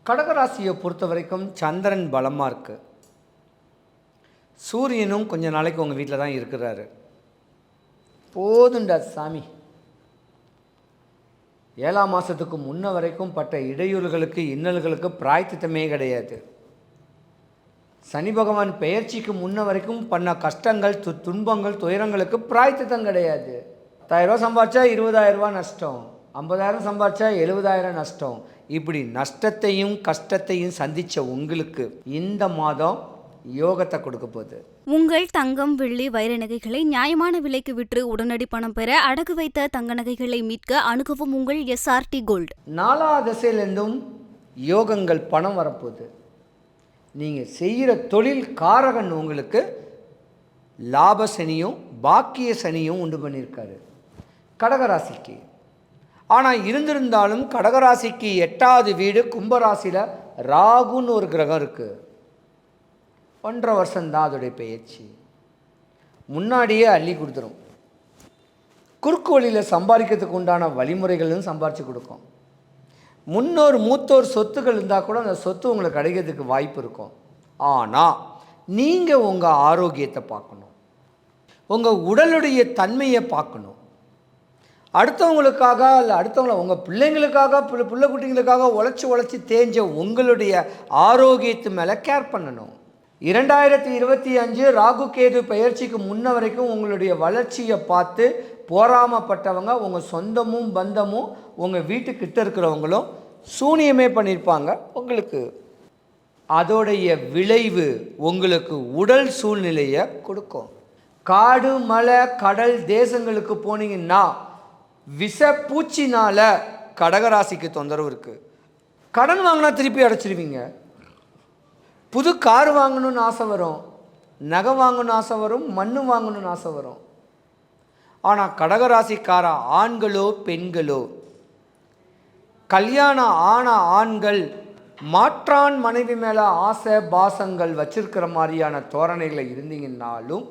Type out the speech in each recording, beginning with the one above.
கடகராசியை பொறுத்த வரைக்கும் சந்திரன் பலமாக இருக்குது. சூரியனும் கொஞ்ச நாளைக்கு உங்கள் வீட்டில் தான் இருக்கிறாரு. போதுண்டா சாமி. 7ஆம் மாதத்துக்கு முன்ன வரைக்கும் பட்ட இடையூறுகளுக்கு இன்னல்களுக்கு பிராய்த்தித்தமே கிடையாது. சனி பகவான் பெயர்ச்சிக்கு முன்ன வரைக்கும் பண்ண கஷ்டங்கள் துன்பங்கள் துயரங்களுக்கு பிராய்த்தித்தம் கிடையாது. 10,000 ரூபா சம்பாதிச்சா 20,000 ரூபா நஷ்டம், 50,000 சம்பாதிச்சா 70,000 நஷ்டம். இப்படி நஷ்டத்தையும் கஷ்டத்தையும் சந்தித்த உங்களுக்கு இந்த மாதம் யோகத்தை கொடுக்க போகுது. உங்கள் தங்கம் வெள்ளி வைர நகைகளை நியாயமான விலைக்கு விற்று உடனடி பணம் பெற அடகு வைத்த தங்க நகைகளை மீட்க அணுகவும் உங்கள் SRT கோல்டு. 4 திசையிலேருந்தும் யோகங்கள் பணம் வரப்போகுது. நீங்கள் செய்கிற தொழில் காரகன் உங்களுக்கு லாப சனியும் பாக்கிய சனியும் உண்டு பண்ணியிருக்காரு கடகராசிக்கு. ஆனால் இருந்திருந்தாலும் கடகராசிக்கு 8வது வீடு கும்பராசியில் ராகுன்னு ஒரு கிரகம் இருக்குது. 1.5 வருஷம்தான் அதோடைய பெயர்ச்சி. முன்னாடியே அள்ளி கொடுத்துரும். குறுக்கு வழியில் சம்பாதிக்கிறதுக்கு உண்டான வழிமுறைகளும் சம்பாரித்து கொடுக்கும். முன்னோர் மூத்தோர் சொத்துக்கள் இருந்தால் கூட அந்த சொத்து உங்களுக்கு கிடைக்கிறதுக்கு வாய்ப்பு இருக்கும். ஆனால் நீங்கள் உங்கள் ஆரோக்கியத்தை பார்க்கணும், உங்கள் உடலுடைய தன்மையை பார்க்கணும். அடுத்தவங்களுக்காக இல்லை அடுத்தவங்கள உங்கள் பிள்ளைங்களுக்காக பிள்ளை குட்டிங்களுக்காக உழைச்சி தேஞ்ச உங்களுடைய ஆரோக்கியத்து மேலே கேர் பண்ணணும். 2025 ராகு கேது பெயர்ச்சிக்கு முன்ன வரைக்கும் உங்களுடைய வளர்ச்சியை பார்த்து போராமப்பட்டவங்க உங்கள் சொந்தமும் பந்தமும் உங்கள் வீட்டுக்கிட்ட இருக்கிறவங்களும் சூனியமே பண்ணியிருப்பாங்க உங்களுக்கு. அதோடைய விளைவு உங்களுக்கு உடல் சூழ்நிலையை கொடுக்கும். காடு மலை கடல் தேசங்களுக்கு போனீங்கன்னா விஷ பூச்சினால் கடகராசிக்கு தொந்தரவு இருக்குது. கடன் வாங்கினா திருப்பி அடைச்சிருவீங்க. புது கார் வாங்கணும்னு ஆசை வரும், நகை வாங்கணும்னு ஆசை வரும், மண் வாங்கணும்னு ஆசை வரும். ஆனால் கடகராசிக்கார ஆண்களோ பெண்களோ கல்யாணம் ஆன ஆண்கள் மாற்றான் மனைவி மேலே ஆசை பாசங்கள் வச்சிருக்கிற மாதிரியான தோரணைகளை இருந்தீங்கன்னாலும்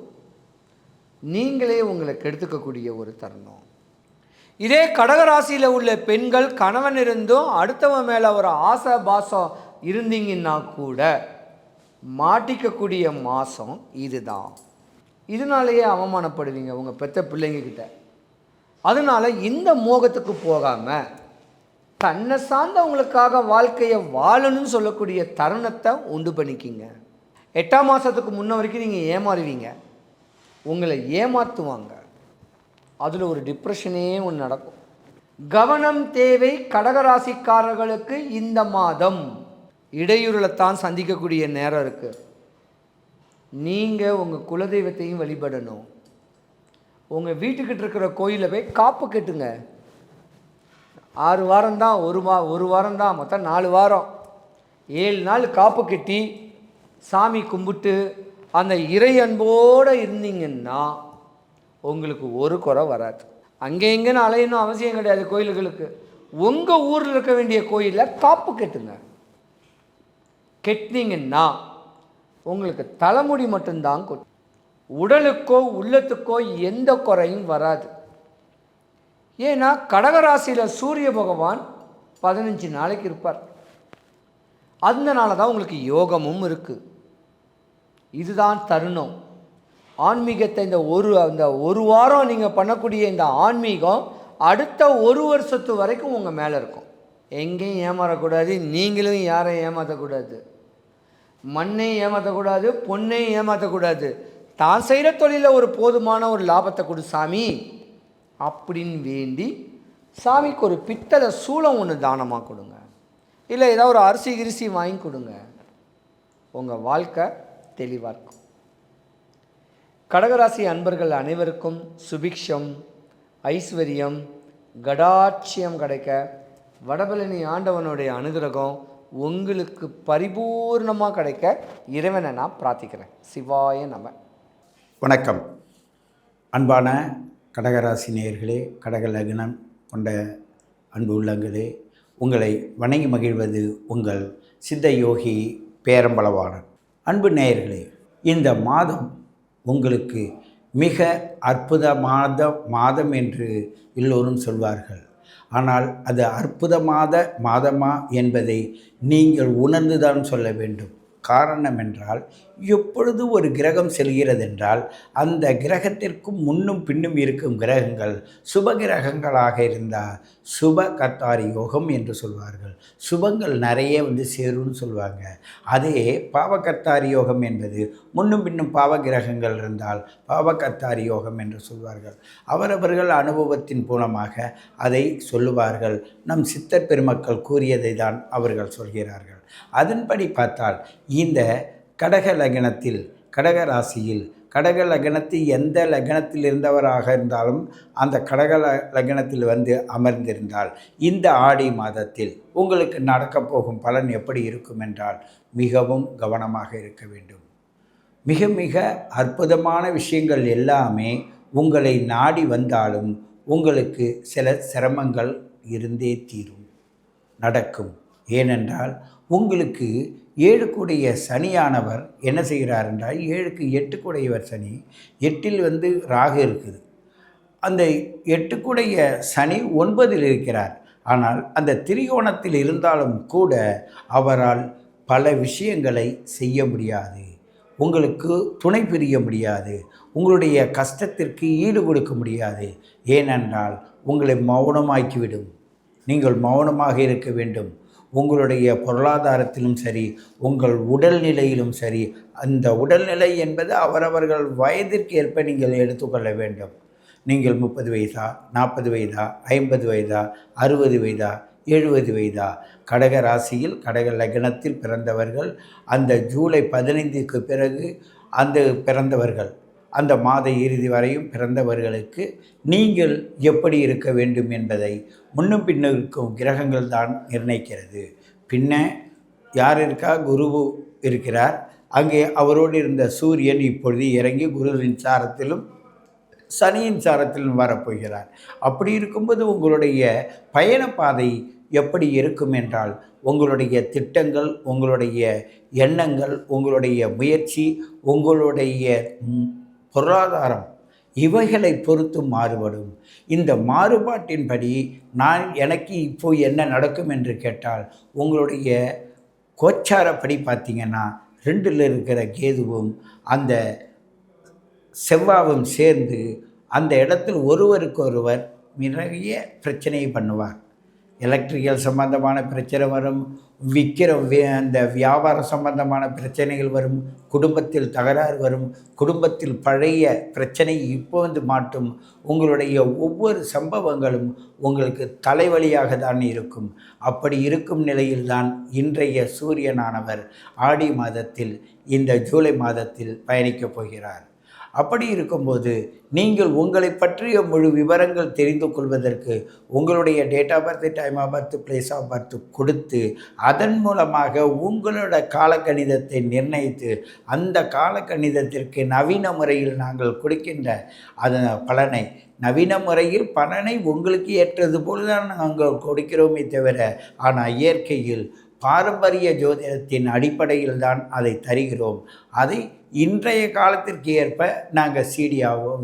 நீங்களே உங்களை கெடுத்துக்கக்கூடிய ஒரு தருணம். இதே கடகராசியில் உள்ள பெண்கள் கணவன் இருந்தும் அடுத்தவன் மேலே ஒரு ஆசை பாசம் இருந்தீங்கன்னா கூட மாட்டிக்கக்கூடிய மாதம் இதுதான். இதனாலேயே அவமானப்படுவீங்க உங்கள் பெற்ற பிள்ளைங்கக்கிட்ட. அதனால் இந்த மோகத்துக்கு போகாமல் தன்னை சார்ந்தவங்களுக்காக வாழ்க்கையை வாழணும்னு சொல்லக்கூடிய தருணத்தை உண்டு பண்ணிக்கிங்க. 8ஆம் மாதத்துக்கு முன்ன வரைக்கும் நீங்கள் ஏமாறுவீங்க, உங்களை ஏமாற்றுவாங்க. அதில் ஒரு டிப்ரெஷனே ஒன்று நடக்கும். கவனம் தேவை. கடகராசிக்காரர்களுக்கு இந்த மாதம் இடையூறுலத்தான் சந்திக்கக்கூடிய நேரம் இருக்குது. நீங்கள் உங்கள் குலதெய்வத்தையும் வழிபடணும். உங்கள் வீட்டுக்கிட்ட இருக்கிற கோயிலில் போய் காப்பு கட்டுங்க. 6 வாரம் தான், ஒரு வாரம் தான், மொத்தம் 4 வாரம் 7 நாள் காப்பு கட்டி சாமி கும்பிட்டு அந்த இறை அன்போடு இருந்தீங்கன்னா உங்களுக்கு ஒரு குறை வராது. அங்கே எங்கேன்னு அலையணும் அவசியம் கிடையாது. கோயில்களுக்கு உங்கள் ஊரில் இருக்க வேண்டிய கோயிலில் காப்பு கட்டுங்க. கெட்டினீங்கன்னா உங்களுக்கு தலைமுடி மட்டும்தான் கொட்டும். உடலுக்கோ உள்ளத்துக்கோ எந்த குறையும் வராது. ஏன்னா கடகராசியில் சூரிய பகவான் 15 நாளைக்கு இருப்பார். அதனால தான் உங்களுக்கு யோகமும் இருக்குது. இதுதான் தருணம். ஆன்மீகத்தை இந்த ஒரு வாரம் நீங்கள் பண்ணக்கூடிய இந்த ஆன்மீகம் அடுத்த 1 வருஷத்து வரைக்கும் உங்கள் மேலே இருக்கும். எங்கேயும் ஏமாறக்கூடாது, நீங்களும் யாரையும் ஏமாற்றக்கூடாது, மண்ணையும் ஏமாற்றக்கூடாது, பொண்ணையும் ஏமாற்றக்கூடாது. தான் செய்கிற தொழிலில் ஒரு போதுமான ஒரு லாபத்தை கொடு சாமி அப்படின்னு வேண்டி சாமிக்கு ஒரு பித்தளை சூளம் ஒன்று தானமாக கொடுங்க. இல்லை ஏதாவது ஒரு அரிசி கிரிசி வாங்கி கொடுங்க. உங்கள் வாழ்க்கை தெளிவாக இருக்கும். கடகராசி அன்பர்கள் அனைவருக்கும் சுபிக்ஷம், ஐஸ்வர்யம், கடாட்சியம் கிடைக்க வடபழனி ஆண்டவனுடைய அனுகிரகம் உங்களுக்கு பரிபூர்ணமாக கிடைக்க இறைவனை நான் பிரார்த்திக்கிறேன். சிவாய நம. வணக்கம். அன்பான கடகராசி நேயர்களே, கடக லக்னம் கொண்ட அன்பு உள்ளங்களே, உங்களை வணங்கி மகிழ்வது உங்கள் சித்த யோகி பேரம்பலவாணன். அன்பு நேயர்களே, இந்த மாதம் உங்களுக்கு மிக அற்புதமான மாதம் என்று எல்லோரும் சொல்வார்கள். ஆனால் அது அற்புதமான மாதமா என்பதை நீங்கள் உணர்ந்துதான் சொல்ல வேண்டும். காரணம் என்றால், எப்பொழுது ஒரு கிரகம் செல்கிறதென்றால் அந்த கிரகத்திற்கும் முன்னும் பின்னும் இருக்கும் கிரகங்கள் சுப கிரகங்களாக இருந்தால் சுப கத்தாரி யோகம் என்று சொல்வார்கள். சுபங்கள் நிறைய சேரும்னு சொல்லுவாங்க. அதே பாவகத்தாரி யோகம் என்பது முன்னும் பின்னும் பாவ கிரகங்கள் இருந்தால் பாவகத்தாரி யோகம் என்று சொல்வார்கள். அவரவர்கள் அனுபவத்தின் மூலமாக அதை சொல்லுவார்கள். நம் சித்தர் பெருமக்கள் கூறியதை தான் அவர்கள் சொல்கிறார்கள். அதன்படி பார்த்தால் இந்த கடக லக்னத்தில், கடக ராசியில், கடக லக்னத்தில் எந்த லக்னத்தில் இருந்தவராக இருந்தாலும் அந்த கடக லக்னத்தில் அமர்ந்திருந்தால் இந்த ஆடி மாதத்தில் உங்களுக்கு நடக்கப் போகும் பலன் எப்படி இருக்கும் என்றால் மிகவும் கவனமாக இருக்க வேண்டும். மிக மிக அற்புதமான விஷயங்கள் எல்லாமே உங்களை நாடி வந்தாலும் உங்களுக்கு சில சிரமங்கள் இருந்தே தீரும், நடக்கும். ஏனென்றால் உங்களுக்கு 7 கூடைய சனியானவர் என்ன செய்கிறார் என்றால் 7க்கு 8 கூடையவர் சனி, 8இல் ராகு இருக்குது. அந்த 8 கூடைய சனி 9இல் இருக்கிறார். ஆனால் அந்த திரிகோணத்தில் இருந்தாலும் கூட அவரால் பல விஷயங்களை செய்ய முடியாது. உங்களுக்கு துணை புரிய முடியாது. உங்களுடைய கஷ்டத்திற்கு ஈடு கொடுக்க முடியாது. ஏனென்றால் உங்களை மௌனமாக்கிவிடும். நீங்கள் மௌனமாக இருக்க வேண்டும். உங்களுடைய பொருளாதாரத்திலும் சரி, உங்கள் உடல்நிலையிலும் சரி, அந்த உடல்நிலை என்பது அவரவர்கள் வயதிற்கு ஏற்ப நீங்கள் எடுத்துக்கொள்ள வேண்டும். நீங்கள் 30 வயதா, 40 வயதா, 50 வயதா, 60 வயதா, 70 வயதா? கடக ராசியில் கடக லக்னத்தில் பிறந்தவர்கள், அந்த ஜூலை 15க்கு பிறகு அந்த பிறந்தவர்கள், அந்த மாத இறுதி வரையும் பிறந்தவர்களுக்கு நீங்கள் எப்படி இருக்க வேண்டும் என்பதை முன்னும் பின்னும் இருக்கும் கிரகங்கள் தான் நிர்ணயிக்கிறது. பின்ன யார் இருக்கா? குரு இருக்கிறார். அங்கே அவரோடு இருந்த சூரியன் இப்பொழுது இறங்கி குருவின் சாரத்திலும் சனியின் சாரத்திலும் வரப்போகிறார். அப்படி இருக்கும்போது உங்களுடைய பயணப்பாதை எப்படி இருக்கும் என்றால் உங்களுடைய திட்டங்கள், உங்களுடைய எண்ணங்கள், உங்களுடைய முயற்சி, உங்களுடைய பொருளாதாரம் இவைகளை பொறுத்து மாறுபடும். இந்த மாறுபாட்டின்படி எனக்கு இப்போ என்ன நடக்கும் என்று கேட்டால், உங்களுடைய கோச்சாரப்படி பார்த்திங்கன்னா 2இல் இருக்கிற கேதுவும் அந்த செவ்வாவும் சேர்ந்து அந்த இடத்தில் ஒருவருக்கொருவர் நிறைய பிரச்சனையை பண்ணுவார். எலக்ட்ரிக்கல் சம்பந்தமான பிரச்சனை வரும், அந்த வியாபார சம்பந்தமான பிரச்சனைகள் வரும், குடும்பத்தில் தகராறு வரும், குடும்பத்தில் பழைய பிரச்சனை இப்போ மாட்டும். உங்களுடைய ஒவ்வொரு சம்பவங்களும் உங்களுக்கு தலைவலியாக தான் இருக்கும். அப்படி இருக்கும் நிலையில்தான் இன்றைய சூரியனானவர் ஆடி மாதத்தில், இந்த ஜூலை மாதத்தில் பயணிக்கப் போகிறார். அப்படி இருக்கும்போது நீங்கள் உங்களை பற்றிய முழு விவரங்கள் தெரிந்து கொள்வதற்கு உங்களுடைய date of birth, time of birth, place of birth கொடுத்து அதன் மூலமாக உங்களோட காலக்கணிதத்தை நிர்ணயித்து அந்த காலக்கணிதத்திற்கு நவீன முறையில் நாங்கள் கொடுக்கின்ற அதன் பலனை, நவீன முறையில் பலனை உங்களுக்கு ஏற்றது போல் தான் நாங்கள் கொடுக்கிறோமே தவிர, ஆனால் இயற்கையில் பாரம்பரிய ஜோதிடத்தின் அடிப்படையில் தான் அதை தருகிறோம். அதை இன்றைய காலத்திற்கு ஏற்ப நாங்கள்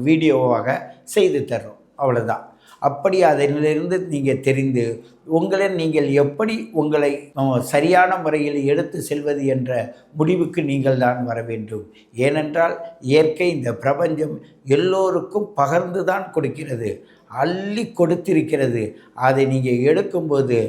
வீடியோவாக செய்து தர்றோம், அவ்வளோதான். அப்படி அதிலிருந்து நீங்கள் தெரிந்து நீங்கள் எப்படி உங்களை சரியான முறையில் எடுத்து செல்வது என்ற முடிவுக்கு நீங்கள் தான் வர வேண்டும். ஏனென்றால் இயற்கை, இந்த பிரபஞ்சம் எல்லோருக்கும் பகிர்ந்து தான் கொடுக்கிறது, அள்ளி கொடுத்திருக்கிறது. அதை நீங்கள் எடுக்கும்போது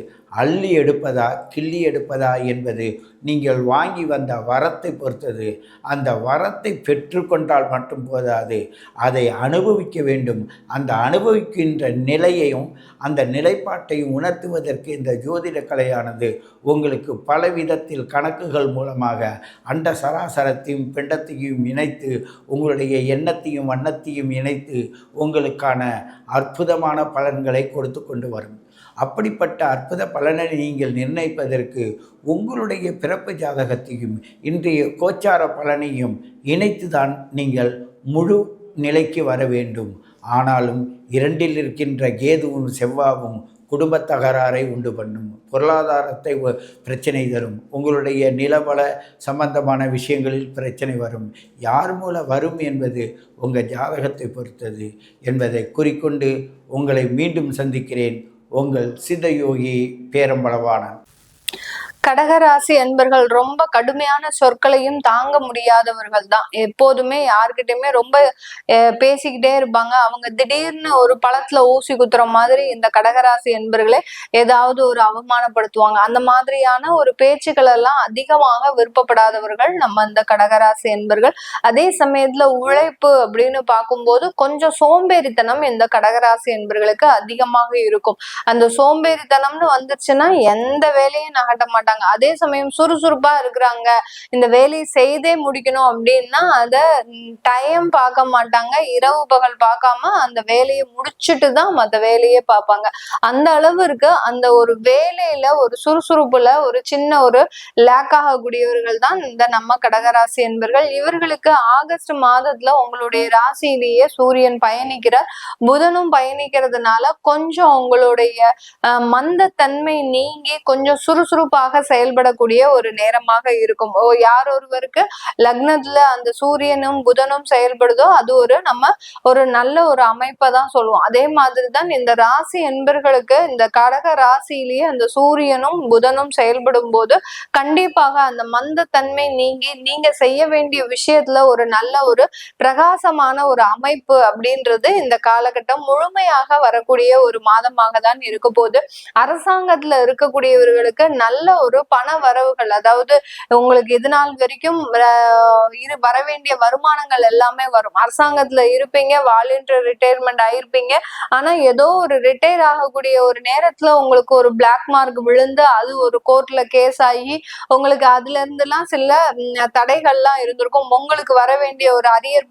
அள்ளி எடுப்பதா கிள்ளி எடுப்பதா என்பது நீங்கள் வாங்கி வந்த வரத்தை பொறுத்தது. அந்த வரத்தை பெற்றுக்கொண்டால் மட்டும் போதாது, அதை அனுபவிக்க வேண்டும். அந்த அனுபவிக்கின்ற நிலையையும் அந்த நிலைப்பாட்டையும் உணர்த்துவதற்கு இந்த ஜோதிட கலையானது உங்களுக்கு பல விதத்தில் கணக்குகள் மூலமாக அண்ட சராசரத்தையும் பிண்டத்தையும் இணைத்து, உங்களுடைய எண்ணத்தையும் வண்ணத்தையும் இணைத்து உங்களுக்கான அற்புதமான பலன்களை கொடுத்து கொண்டு வரும். அப்படிப்பட்ட அற்புத பலனை நீங்கள் நிர்ணயிப்பதற்கு உங்களுடைய பிறப்பு ஜாதகத்தையும் இன்றைய கோச்சார பலனையும் இணைத்து தான் நீங்கள் முழு நிலைக்கு வர வேண்டும். ஆனாலும் 2இல் இருக்கின்ற கேதுவும் செவ்வாவும் குடும்ப தகராறை உண்டு பண்ணும், பொருளாதாரத்தை பிரச்சனை தரும், உங்களுடைய நிலபல சம்பந்தமான விஷயங்களில் பிரச்சனை வரும். யார் மூலம் வரும் என்பது உங்கள் ஜாதகத்தை பொறுத்தது என்பதை குறிக்கொண்டு உங்களை மீண்டும் சந்திக்கிறேன். உங்கள் சித்தயோகி பேரம்பளவானன். கடகராசி அன்பர்கள் ரொம்ப கடுமையான சொற்களையும் தாங்க முடியாதவர்கள் தான். எப்போதுமே யார்கிட்டயுமே ரொம்ப பேசிக்கிட்டே இருப்பாங்க. அவங்க திடீர்னு ஒரு பழத்துல ஊசி குத்துற மாதிரி இந்த கடகராசி அன்பர்களே ஏதாவது ஒரு அவமானப்படுத்துவாங்க. அந்த மாதிரியான ஒரு பேச்சுக்கள் எல்லாம் அதிகமாக விருப்பப்படாதவர்கள் நம்ம இந்த கடகராசி அன்பர்கள். அதே சமயத்துல உழைப்பு அப்படின்னு பார்க்கும்போது கொஞ்சம் சோம்பேறித்தனம் இந்த கடகராசி அன்பர்களுக்கு அதிகமாக இருக்கும். அந்த சோம்பேறித்தனம்னு வந்துருச்சுன்னா எந்த வேலையும் நகட்ட மாட்டாங்க. அதே சமயம் சுறுசுறுப்பா இருக்கிறாங்க, இந்த வேலையை செய்தே முடிக்கணும் அப்படின்னா அத டைம் பார்க்க மாட்டாங்க. இரவு பகல் பார்க்காம அந்த வேலையை முடிச்சுட்டு தான் மற்ற வேலையே பார்ப்பாங்க. அந்த அளவிற்கு அந்த ஒரு வேலையில ஒரு சுறுசுறுப்புல ஒரு சின்ன ஒரு லேக் ஆகக்கூடியவர்கள் தான் இந்த நம்ம கடகராசி என்பர்கள். இவர்களுக்கு ஆகஸ்ட் மாதத்துல உங்களுடைய ராசியிலேயே சூரியன் பயணிக்கிறார், புதனும் பயணிக்கிறதுனால கொஞ்சம் உங்களுடைய மந்தத்தன்மை நீங்கி கொஞ்சம் சுறுசுறுப்பாக செயல்படக்கூடிய ஒரு நேரமாக இருக்கும். யார் ஒருவருக்கு லக்னத்துல அந்த சூரியனும் புதனும் செயல்படுதோ அது ஒரு நல்ல ஒரு அமைப்பை தான் சொல்லுவோம். அதே மாதிரிதான் இந்த ராசி என்பர்களுக்கு இந்த கடக ராசியிலேயே அந்த சூரியனும் புதனும் செயல்படும் போது கண்டிப்பாக அந்த மந்தத்தன்மை நீங்கி நீங்க செய்ய வேண்டிய விஷயத்துல ஒரு நல்ல ஒரு பிரகாசமான ஒரு அமைப்பு அப்படின்றது இந்த காலகட்டம் முழுமையாக வரக்கூடிய ஒரு மாதமாக தான் இருக்க போது. அரசாங்கத்துல இருக்கக்கூடியவர்களுக்கு நல்ல ஒரு பண வரவுகள், அதாவது உங்களுக்கு இது நாள் வரைக்கும் வர வேண்டிய வருமானங்கள் எல்லாமே வரும். அரசாங்கத்துல இருப்பீங்க, வாலண்டியர் ரிட்டையர்மெண்ட் ஆயிருப்பீங்க, ஆனா ஏதோ ஒரு ரிட்டையர் ஆகக்கூடிய ஒரு நேரத்துல உங்களுக்கு ஒரு பிளாக் மார்க் விழுந்து அது ஒரு கோர்ட்ல கேஸ் ஆகி உங்களுக்கு அதுல இருந்துலாம் சில தடைகள்லாம் இருந்திருக்கும். உங்களுக்கு வர வேண்டிய ஒரு அரியர்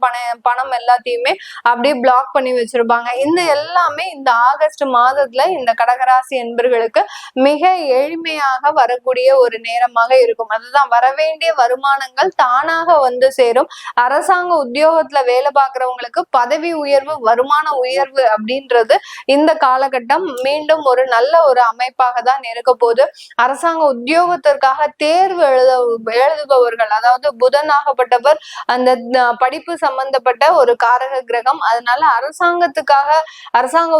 பணம் எல்லாத்தையுமே அப்படியே பிளாக் பண்ணி வச்சிருப்பாங்க. இந்த எல்லாமே இந்த ஆகஸ்ட் மாதத்துல இந்த கடகராசி என்பர்களுக்கு மிக எளிமையாக வரக்கூடிய ஒரு நேரமாக இருக்கும். அதுதான் வரவேண்டிய வருமானங்கள் தானாக வந்து சேரும். அரசாங்க உத்தியோகத்துல வேலை பார்க்கிறவங்களுக்கு பதவி உயர்வு, வருமான உயர்வு அப்படின்றது இந்த காலகட்டம் மீண்டும் ஒரு நல்ல ஒரு அமைப்பாக தான் இருக்க போது. அரசாங்க உத்தியோகத்திற்காக தேர்வு எழுதுபவர்கள், அதாவது புதனாகப்பட்டவர் அந்த படிப்பு சம்பந்தப்பட்ட ஒரு காரக கிரகம், அதனால அரசாங்க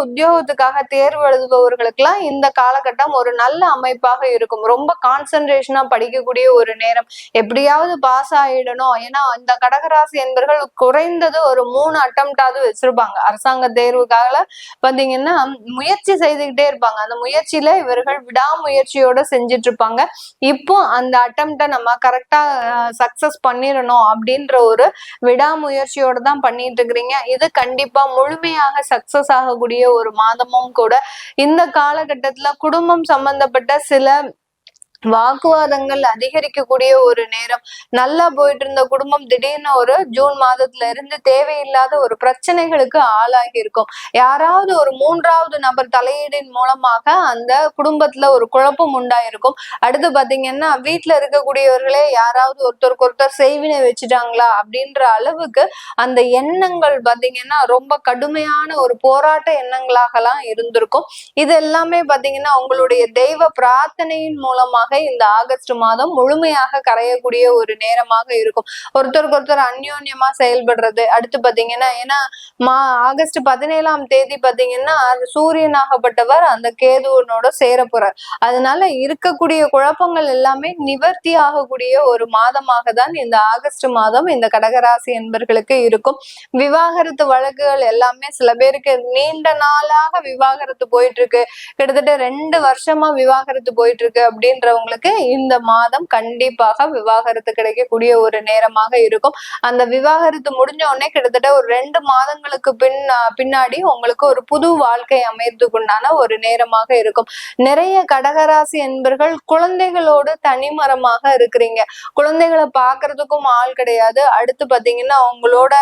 உத்தியோகத்துக்காக தேர்வு எழுதுபவர்களுக்கெல்லாம் இந்த காலகட்டம் ஒரு நல்ல அமைப்பாக இருக்கும். ரொம்ப கான்சென்ட்ரேஷனா படிக்கக்கூடிய ஒரு நேரம். எப்படியாவது பாஸ் ஆயிடணும், ஏன்னா இந்த கடகராசி என்பர்கள் குறைந்தது ஒரு 3 அட்டம்ப்டாவது வச்சிருப்பாங்க. அரசாங்க தேர்வுக்காக பாத்தீங்கன்னா முயற்சி செய்துக்கிட்டே இருப்பாங்க. அந்த முயற்சியில இவர்கள் விடாமுயற்சியோட செஞ்சுட்டு இருப்பாங்க. இப்போ அந்த அட்டம்ப்ட நம்ம கரெக்டா சக்சஸ் பண்ணிடணும் அப்படின்ற ஒரு விடாமுயற்சியோட தான் பண்ணிட்டு இருக்கிறீங்க. இது கண்டிப்பா முழுமையாக சக்சஸ் ஆகக்கூடிய ஒரு மாதமும் கூட. இந்த காலகட்டத்துல குடும்பம் சம்பந்தப்பட்ட சில வாக்குவாதங்கள் அதிகரிக்கக்கூடிய ஒரு நேரம். நல்லா போயிட்டு இருந்த குடும்பம் திடீர்னு ஒரு ஜூன் மாதத்துல இருந்து தேவையில்லாத ஒரு பிரச்சனைகளுக்கு ஆளாகி இருக்கும். யாராவது ஒரு 3வது நபர் தலையீடின் மூலமாக அந்த குடும்பத்துல ஒரு குழப்பம் உண்டாயிருக்கும். அடுத்து பாத்தீங்கன்னா வீட்டுல இருக்கக்கூடியவர்களே யாராவது ஒருத்தருக்கு ஒருத்தர் செய்வினை வச்சுட்டாங்களா அப்படின்ற அளவுக்கு அந்த எண்ணங்கள் பாத்தீங்கன்னா ரொம்ப கடுமையான ஒரு போராட்ட எண்ணங்களாகலாம் இருந்திருக்கும். இது எல்லாமே பாத்தீங்கன்னா உங்களுடைய தெய்வ பிரார்த்தனையின் மூலமாக இந்த ஆகஸ்ட் மாதம் முழுமையாக கரையக்கூடிய ஒரு நேரமாக இருக்கும். ஒருத்தருக்கு ஒருத்தர் அந்யோன்யமா செயல்படுறது. அடுத்து பாத்தீங்கன்னா ஏன்னா ஆகஸ்ட் 17ஆம் தேதி பாத்தீங்கன்னா சூரியனாகப்பட்டவர் அந்த கேதுவனோட சேர போறார். அதனால இருக்கக்கூடிய குழப்பங்கள் எல்லாமே நிவர்த்தி ஆகக்கூடிய ஒரு மாதமாக தான் இந்த ஆகஸ்ட் மாதம் இந்த கடகராசி என்பர்களுக்கு இருக்கும். விவாகரத்து வழக்குகள் எல்லாமே சில பேருக்கு நீண்ட நாளாக விவாகரத்து போயிட்டு இருக்கு, கிட்டத்தட்ட 2 வருஷமா விவாகரத்து போயிட்டு இருக்கு அப்படின்றவங்களுக்கு இந்த மாதம் கண்டிப்பாக விவாகரத்து கிடைக்கக்கூடிய ஒரு நேரமாக இருக்கும். அந்த விவாகரத்து முடிஞ்ச உடனே கிட்டத்தட்ட ஒரு 2 மாதங்களுக்கு பின்னாடி உங்களுக்கு ஒரு புது வாழ்க்கை அமையறதுக்குண்டான ஒரு நேரமாக இருக்கும். நிறைய கடகராசி என்பர்கள் குழந்தைகளோடு தனிமரமாக இருக்கிறீங்க. குழந்தைகளை பாக்குறதுக்கும் ஆள் கிடையாது. அடுத்து பாத்தீங்கன்னா உங்களோட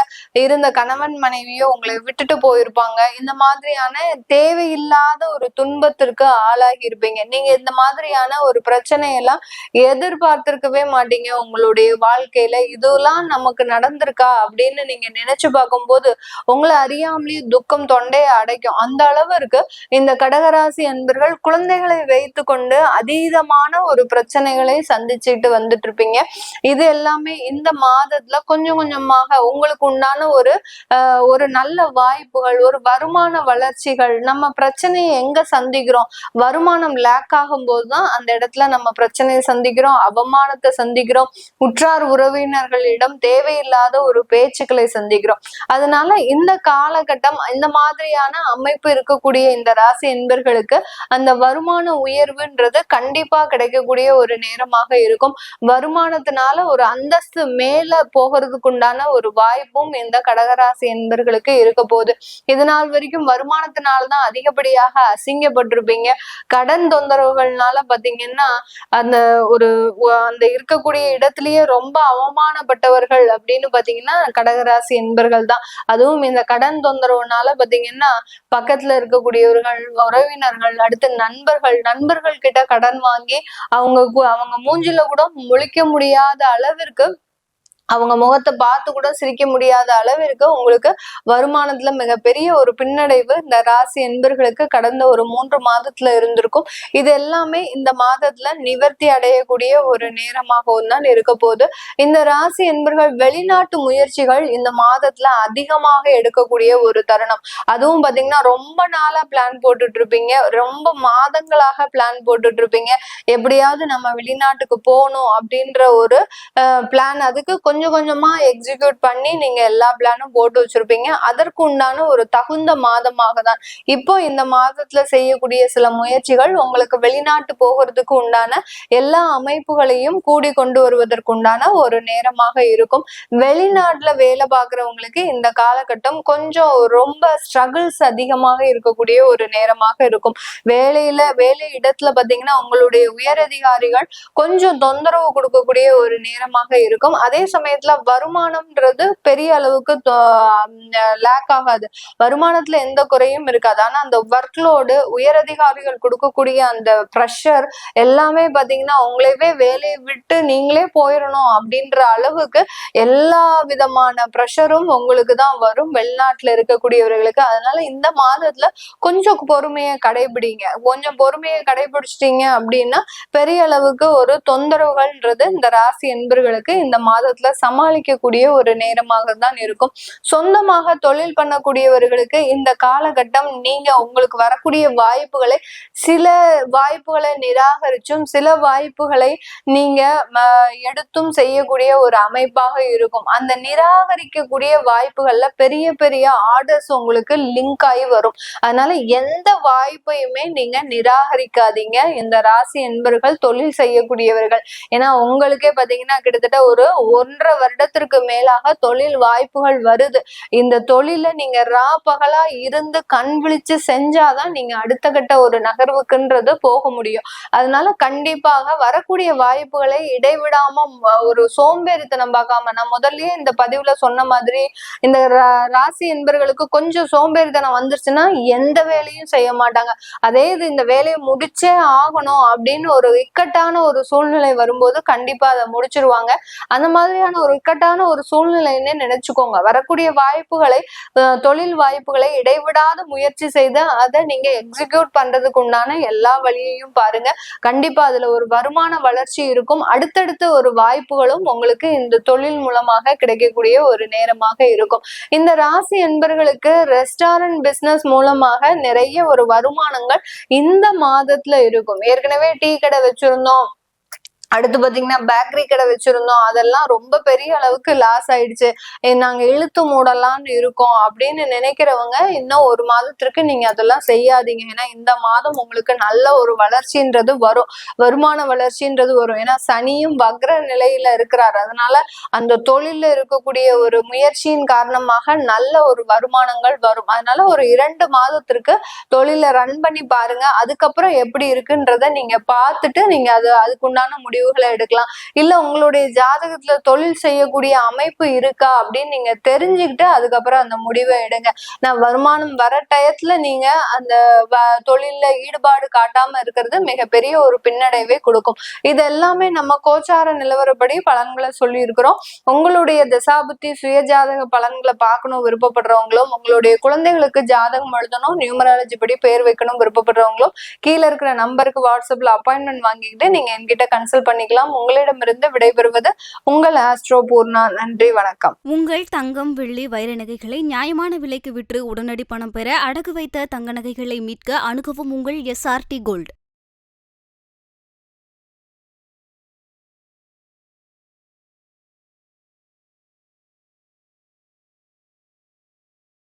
இருந்த கணவன் மனைவியோ உங்களை விட்டுட்டு போயிருப்பாங்க. இந்த மாதிரியான தேவையில்லாத ஒரு துன்பத்திற்கு ஆளாகி இருப்பீங்க. நீங்க இந்த மாதிரியான ஒரு பிரச்சனை பிரச்சனையெல்லாம் எதிர்பார்த்திருக்கவே மாட்டீங்க உங்களுடைய வாழ்க்கையில. இதெல்லாம் நமக்கு நடந்திருக்கா அப்படின்னு நீங்க நினைச்சு பார்க்கும்போது உங்களை அறியாமலேயே துக்கம் தொண்டையை அடைக்கும். அந்த அளவிற்கு இந்த கடகராசி அன்பர்கள் குழந்தைகளை வைத்து கொண்டு அதீதமான ஒரு பிரச்சனைகளை சந்திச்சுட்டு வந்துட்டு இருப்பீங்க. இது எல்லாமே இந்த மாதத்துல கொஞ்சம் கொஞ்சமாக உங்களுக்கு உண்டான ஒரு நல்ல வாய்ப்புகள், ஒரு வருமான வளர்ச்சிகள். நம்ம பிரச்சனையை எங்க சந்திக்கிறோம்? வருமானம் லேக் ஆகும் போதுதான் அந்த இடத்துல நம்ம பிரச்சனையை சந்திக்கிறோம், அவமானத்தை சந்திக்கிறோம், உற்றார் உறவினர்களிடம் தேவையில்லாத ஒரு பேச்சுக்களை சந்திக்கிறோம். அதனால இந்த காலகட்டம், இந்த மாதிரியான அமைப்பு இருக்கக்கூடிய இந்த ராசி என்பர்களுக்கு அந்த வருமான உயர்வுன்றது கண்டிப்பா கிடைக்கக்கூடிய ஒரு நேரமாக இருக்கும். வருமானத்தினால ஒரு அந்தஸ்து மேல போகிறதுக்கு உண்டான ஒரு வாய்ப்பும் இந்த கடகராசி என்பர்களுக்கு இருக்க போகுது. இதனால் வரைக்கும் வருமானத்தினால்தான் அதிகப்படியாக அசிங்கப்பட்டிருப்பீங்க. கடன் தொந்தரவுகள்னால பாத்தீங்கன்னா அந்த இருக்கக்கூடிய இடத்திலேயே ரொம்ப அவமானப்பட்டவர்கள் அப்படின்னு பாத்தீங்கன்னா கடகராசி என்பர்கள் தான். அதுவும் இந்த கடன் தொந்தரவுனால பாத்தீங்கன்னா பக்கத்துல இருக்கக்கூடியவர்கள், உறவினர்கள், அடுத்து நண்பர்கள் கிட்ட கடன் வாங்கி அவங்க மூஞ்சில கூட முழிக்க முடியாத அளவிற்கு, அவங்க முகத்தை பார்த்து கூட சிரிக்க முடியாத அளவிற்கு உங்களுக்கு வருமானத்துல மிகப்பெரிய ஒரு பின்னடைவு இந்த ராசி என்பர்களுக்கு கடந்த ஒரு 3 மாதத்துல இருந்திருக்கும். இது எல்லாமே இந்த மாதத்துல நிவர்த்தி அடையக்கூடிய ஒரு நேரமாகவும் தான் இருக்க போகுது. இந்த ராசி என்பர்கள் வெளிநாட்டு முயற்சிகள் இந்த மாதத்துல அதிகமாக எடுக்கக்கூடிய ஒரு தருணம். அதுவும் பாத்தீங்கன்னா ரொம்ப நாளா பிளான் போட்டுட்டு இருப்பீங்க, ரொம்ப மாதங்களாக பிளான் போட்டுட்டு இருப்பீங்க. எப்படியாவது நம்ம வெளிநாட்டுக்கு போகணும் அப்படின்ற ஒரு பிளான், அதுக்கு கொஞ்சம் கொஞ்சமா எக்ஸிக்யூட் பண்ணி நீங்க எல்லா பிளானும் போட்டு வச்சிருப்பீங்க. அதற்கு உண்டான ஒரு தகுந்த மாதமாக தான் இப்போ இந்த மாதத்துல செய்யக்கூடிய சில முயற்சிகள் உங்களுக்கு வெளிநாட்டு போகிறதுக்கு உண்டான எல்லா அமைப்புகளையும் கூடி கொண்டு வருவதற்கு உண்டான ஒரு நேரமாக இருக்கும். வெளிநாட்டுல வேலை பார்க்கிறவங்களுக்கு இந்த காலகட்டம் கொஞ்சம் ரொம்ப ஸ்ட்ரகிள்ஸ் அதிகமாக இருக்கக்கூடிய ஒரு நேரமாக இருக்கும். வேலை இடத்துல பாத்தீங்கன்னா உங்களுடைய உயரதிகாரிகள் கொஞ்சம் தொந்தரவு கொடுக்கக்கூடிய ஒரு நேரமாக இருக்கும். அதே சமயத்துல வருமானம்ன்றது பெரிய அளவுக்கு லேக் ஆகாது, வருமானத்துல எந்த குறையும் இருக்காது. ஆனா அந்த ஒர்க்லோடு, உயரதிகாரிகள் கொடுக்கக்கூடிய அந்த ப்ரெஷர் எல்லாமே பாத்தீங்கன்னா உங்களையவே வேலையை விட்டு நீங்களே போயிடணும் அப்படின்ற அளவுக்கு எல்லா விதமான ப்ரெஷரும் உங்களுக்கு தான் வரும் வெளிநாட்டுல இருக்கக்கூடியவர்களுக்கு. அதனால இந்த மாதத்துல கொஞ்சம் பொறுமையை கடைபிடிங்க. கொஞ்சம் பொறுமையை கடைபிடிச்சிட்டீங்க அப்படின்னா பெரிய அளவுக்கு ஒரு தொந்தரவுகள்ன்றது இந்த ராசி என்பர்களுக்கு இந்த மாதத்துல சமாளிக்கக்கூடிய ஒரு நேரமாக தான் இருக்கும். சொந்தமாக தொழில் பண்ணக்கூடியவர்களுக்கு இந்த காலகட்டம் நீங்க உங்களுக்கு வரக்கூடிய சில வாய்ப்புகளை நிராகரிச்சும் சில வாய்ப்புகளை நீங்க எடுத்தும் செய்யக்கூடிய ஒரு அமைப்பாக இருக்கும். அந்த நிராகரிக்கக்கூடிய வாய்ப்புகள்ல பெரிய பெரிய ஆர்டர்ஸ் உங்களுக்கு லிங்க் ஆகி வரும். அதனால எந்த வாய்ப்பையுமே நீங்க நிராகரிக்காதீங்க இந்த ராசி என்பர்கள் தொழில் செய்யக்கூடியவர்கள். ஏன்னா உங்களுக்கே பாத்தீங்கன்னா கிட்டத்தட்ட ஒரு 1.5 வருடத்திற்கு மேலாக தொழில் வாய்ப்புகள் வருது. இந்த தொழில நீங்க பகலா இருந்து கண் விழிச்சு செஞ்சாதான் நீங்க அடுத்த கட்ட ஒரு நகர்வுக்குன்றது போக முடியும். அதனால கண்டிப்பாக வரக்கூடிய வாய்ப்புகளை இடைவிடாம ஒரு சோம்பேறித்தனம் பார்க்காம, நான் முதல்லயே இந்த பதிவுல சொன்ன மாதிரி இந்த ராசி என்பர்களுக்கு கொஞ்சம் சோம்பேறித்தனம் வந்துருச்சுன்னா எந்த வேலையும் செய்ய மாட்டாங்க. அதே இது இந்த வேலையை முடிச்சே ஆகணும் அப்படின்னு ஒரு இக்கட்டான ஒரு சூழ்நிலை வரும்போது கண்டிப்பா அதை முடிச்சிருவாங்க. அந்த மாதிரியான ஒரு இக்கட்டான ஒரு சூழ்நிலைன்னு நினைச்சுக்கோங்க. வரக்கூடிய வாய்ப்புகளை, தொழில் வாய்ப்புகளை இடைவிடாத முயற்சி செய்து அதை நீங்க எக்ஸிக்யூட் பண்றதுக்கு உண்டான எல்லா வழியையும் பாருங்க. கண்டிப்பா அதுல ஒரு வருமான வளர்ச்சி இருக்கும். அடுத்தடுத்த ஒரு வாய்ப்புகளும் உங்களுக்கு இந்த தொழில் மூலமாக கிடைக்கக்கூடிய ஒரு நேரமாக இருக்கும். இந்த ராசி என்பர்களுக்கு ரெஸ்டாரண்ட் பிசினஸ் மூலமாக நிறைய ஒரு வருமானங்கள் இந்த மாதத்துல இருக்கும். ஏற்கனவே டீ கடை வச்சிருந்தோம், அடுத்து பாத்தீங்கன்னா பேக்கரி கடை வச்சிருந்தோம், அதெல்லாம் ரொம்ப பெரிய அளவுக்கு லாஸ் ஆயிடுச்சு, நாங்க இழுத்து மூடலாம்னு இருக்கோம் அப்படின்னு நினைக்கிறவங்க இன்னும் 1 மாதத்திற்கு நீங்க அதெல்லாம் செய்யாதீங்க. ஏன்னா இந்த மாதம் உங்களுக்கு நல்ல ஒரு வளர்ச்சின்றது வரும், வருமான வளர்ச்சின்றது வரும். ஏன்னா சனியும் வக்ர நிலையில இருக்கிறார். அதனால அந்த தொழில இருக்கக்கூடிய ஒரு முயற்சியின் காரணமாக நல்ல ஒரு வருமானங்கள் வரும். அதனால ஒரு 2 மாதத்திற்கு தொழில ரன் பண்ணி பாருங்க. அதுக்கப்புறம் எப்படி இருக்குன்றத நீங்க பார்த்துட்டு நீங்க அதுக்குண்டான முடிவு முடிவுகளை எடுக்கலாம். இல்ல உங்களுடைய ஜாதகத்துல தொழில் செய்யக்கூடிய அமைப்பு இருக்கா அப்படின்னு நீங்க தெரிஞ்சுக்கிட்டு அதுக்கப்புறம் அந்த முடிவை எடுங்க. நான் வருமானம் வர டயத்துல நீங்க அந்த தொழில்ல ஈடுபாடு காட்டாம இருக்கிறது மிகப்பெரிய ஒரு பின்னடைவை கொடுக்கும். இது எல்லாமே நம்ம கோச்சார நிலவரப்படி பலன்களை சொல்லி இருக்கிறோம். உங்களுடைய தசாபுத்தி சுயஜாதக பலன்களை பார்க்கணும் விருப்பப்படுறவங்களும், உங்களுடைய குழந்தைகளுக்கு ஜாதகம் எழுதணும், நியூமராலஜி படி பேர் வைக்கணும் விருப்பப்படுறவங்களும் கீழே இருக்கிற நம்பருக்கு வாட்ஸ்அப்ல அப்பாயின்மெண்ட் வாங்கிக்கிட்டு நீங்க என்கிட்ட கன்சல்ட் பண்ணிக்கலாம். உங்களிடமிருந்து விடைபெறுவது உங்கள் ஆஸ்ட்ரோ பூர்ணா. நன்றி, வணக்கம். உங்கள் தங்கம், வெள்ளி, வைர நகைகளை நியாயமான விலைக்கு விற்று உடனடி பணம் பெற அடகு வைத்த தங்க நகைகளை மீட்க அணுகவும் உங்கள் SRT கோல்ட்.